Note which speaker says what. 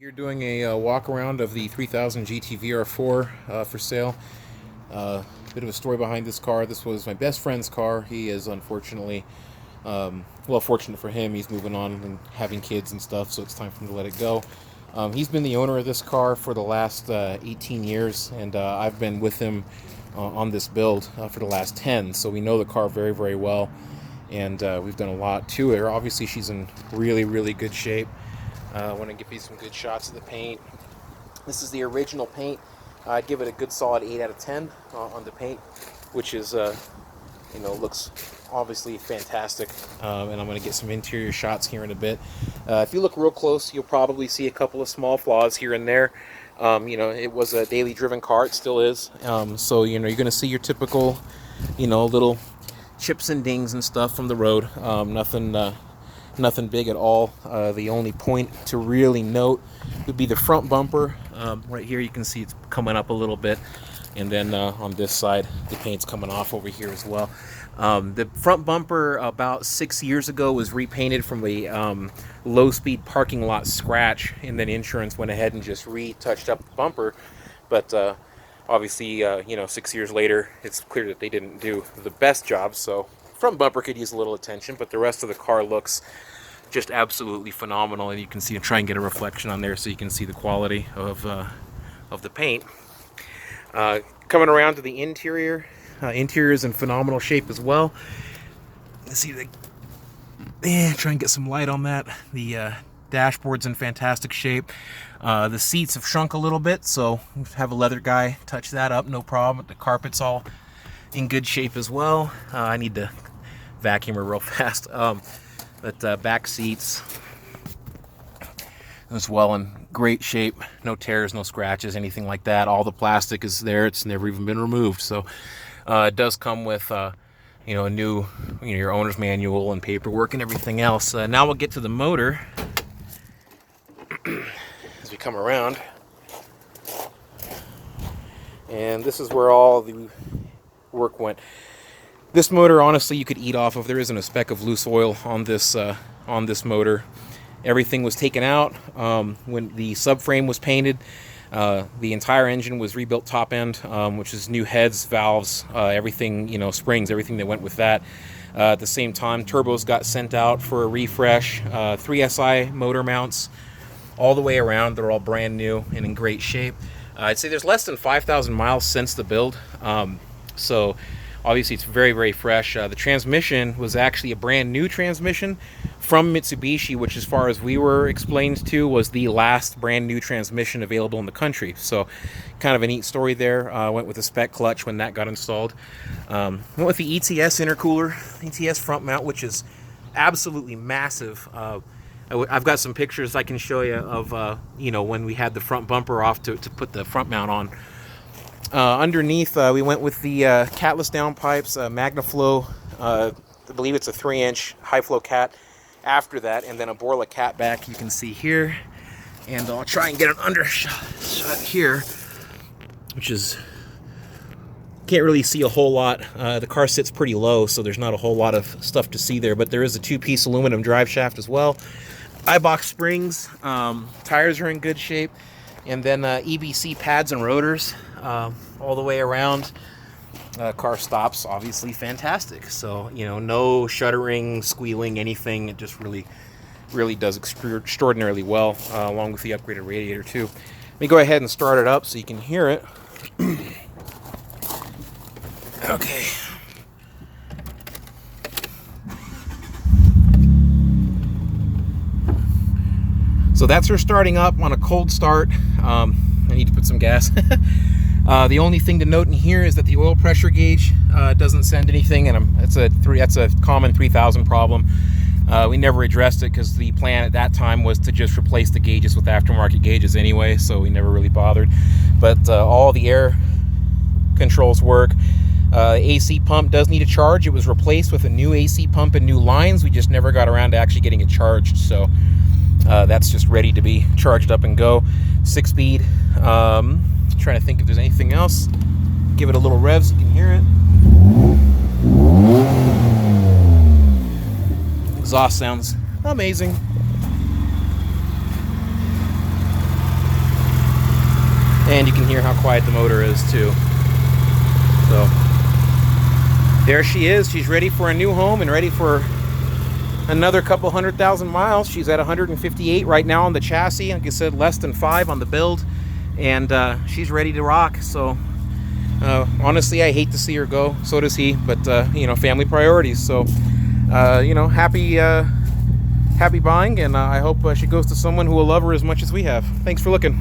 Speaker 1: You're doing a walk around of the 3000 GT VR4 for sale. Bit of a story behind this car. This was my best friend's car. He is unfortunately, well, fortunate for him, he's moving on and having kids and stuff, so it's time for him to let it go. He's been the owner of this car for the last 18 years, and I've been with him on this build for the last 10, so we know the car very, very well, and we've done a lot to her. Obviously, she's in really, really good shape. I want to give you some good shots of the paint. This is the original paint. I'd give it a good solid 8 out of 10 on the paint, which is, looks obviously fantastic. And I'm going to get some interior shots here in a bit. If you look real close, you'll probably see a couple of small flaws here and there. It was a daily driven car. It still is. So, you're going to see your typical, little chips and dings and stuff from the road. Nothing big at all. The only point to really note would be the front bumper. Right here you can see it's coming up a little bit, and then on this side the paint's coming off over here as well. The front bumper about 6 years ago was repainted from a low-speed parking lot scratch, and then insurance went ahead and just retouched up the bumper. But obviously 6 years later it's clear that they didn't do the best job, so front bumper could use a little attention, but the rest of the car looks just absolutely phenomenal. And you can see, try and get a reflection on there so you can see the quality of the paint. Coming around to the interior, interior is in phenomenal shape as well. Let's see, try and get some light on that. The dashboard's in fantastic shape. The seats have shrunk a little bit, so have a leather guy touch that up, no problem. The carpet's all in good shape as well. I need to vacuum her real fast. But back seats as well in great shape. No tears, no scratches, anything like that. All the plastic is there. It's never even been removed. So it does come with a new your owner's manual and paperwork and everything else. Now we'll get to the motor as we come around. And this is where all the work went. This motor, honestly, you could eat off of. There isn't a speck of loose oil on this motor. Everything was taken out when the subframe was painted. The entire engine was rebuilt top end, which is new heads, valves, everything, springs, everything that went with that. At the same time, turbos got sent out for a refresh. 3SI motor mounts all the way around. They're all brand new and in great shape. I'd say there's less than 5,000 miles since the build. So obviously it's very, very fresh. The transmission was actually a brand new transmission from Mitsubishi, which, as far as we were explained to, was the last brand new transmission available in the country. So kind of a neat story there. Went with a spec clutch when that got installed. Went with the ETS intercooler, ETS front mount, which is absolutely massive. I've got some pictures I can show you of when we had the front bumper off to put the front mount on. Underneath, we went with the catless downpipes, MagnaFlow. I believe it's a 3-inch high flow cat after that, and then a Borla cat back you can see here. And I'll try and get an undershot here, which is, can't really see a whole lot. The car sits pretty low, so there's not a whole lot of stuff to see there, but there is a 2-piece aluminum drive shaft as well. iBox springs, tires are in good shape, and then EBC pads and rotors all the way around. Car stops obviously fantastic, so no shuddering, squealing, anything. It just really does extraordinarily well, along with the upgraded radiator too. Let me go ahead and start it up so you can hear it. Okay. So that's her starting up on a cold start. I need to put some gas. The only thing to note in here is that the oil pressure gauge doesn't send anything, and that's a common 3000 problem. We never addressed it because the plan at that time was to just replace the gauges with aftermarket gauges anyway, so we never really bothered. But all the air controls work. AC pump does need a charge. It was replaced with a new AC pump and new lines. We just never got around to actually getting it charged, so that's just ready to be charged up and go. 6-speed. Trying to think if there's anything else. Give it a little rev so you can hear it. Exhaust sounds amazing. And you can hear how quiet the motor is too. So there she is. She's ready for a new home and ready for another couple 100,000 miles. She's at 158 right now on the chassis. Like I said, less than 5 on the build, and she's ready to rock. So honestly, I hate to see her go. So does he. But you know, family priorities. So you know, happy buying, and I hope she goes to someone who will love her as much as we have. Thanks for looking.